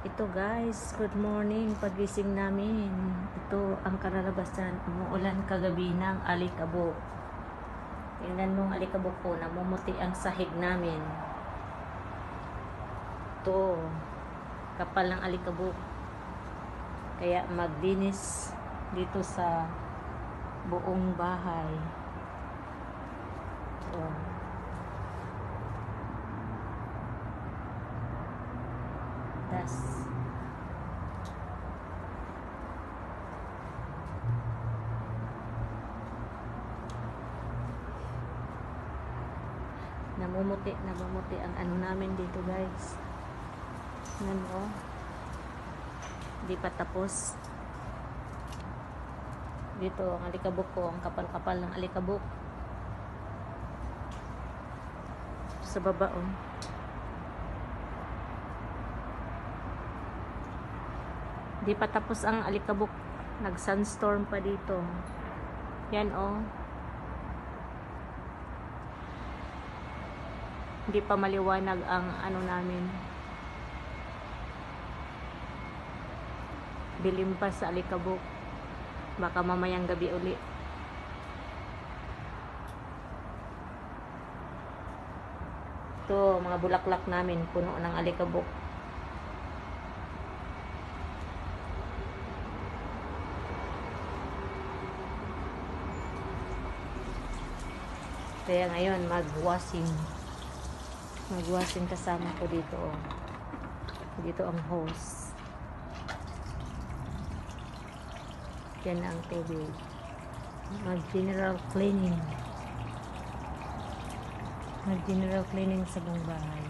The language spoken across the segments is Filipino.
Ito guys, good morning. Pagising namin, ito ang karalabasan. Umuulan kagabi ng alikabok. Tingnan mo ang alikabok ko, namumuti ang sahig namin. Ito, kapal ng alikabok. Kaya maglinis dito sa buong bahay. Ito. Namumuti ang ano namin dito guys. Yan o. Hindi pa tapos. Dito ang alikabok ko, ang kapal-kapal ng alikabok. Sa baba o. Di pa tapos ang alikabok. Nag-sandstorm pa dito. Yan o. Hindi pa maliwanag ang ano namin. Dilim pa sa alikabok. Baka mamayang gabi uli. Ito, mga bulaklak namin. Puno ng alikabok. Kaya ngayon magwashing kasama ko dito oh. Dito ang hose. Yan ang tubig. Mag general cleaning sa buong bahay.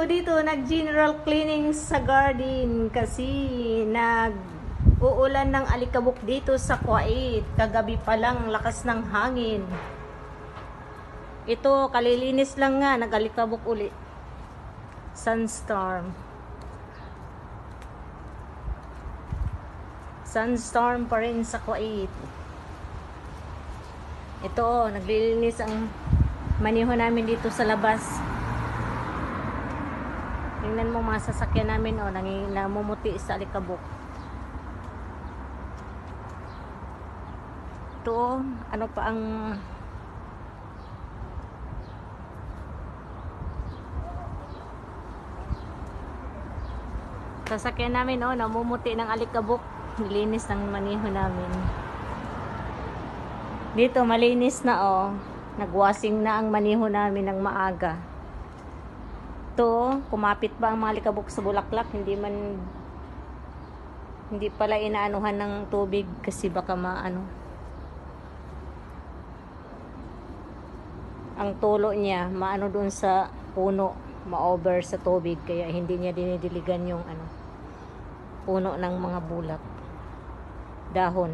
Dito nag general cleaning sa garden kasi uulan ng alikabok dito sa Kuwait. Kagabi pa lang lakas ng hangin. Ito kalilinis lang nga, nag-alikabok uli. Sandstorm pa rin sa Kuwait. Ito naglilinis ang maniho namin dito sa labas. Tingnan mo mga sasakyan namin o namumuti sa alikabok. Ito, ano pa ang sasakyan namin o namumuti ng alikabok. Linis ng maniho namin. Dito malinis na o. Nagwashing na ang maniho namin ng maaga. Ito, kumapit ba ang mga alikabok sa bulaklak? Hindi pala inaanuhan ng tubig kasi baka maano. Ang tulo niya maano dun sa puno, ma-over sa tubig kaya hindi niya dinidiligan yung ano puno ng mga bulak, dahon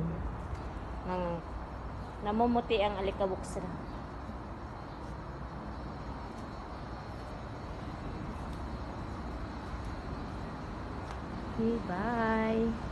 ng namumuti ang alikabok sila. Okay, bye.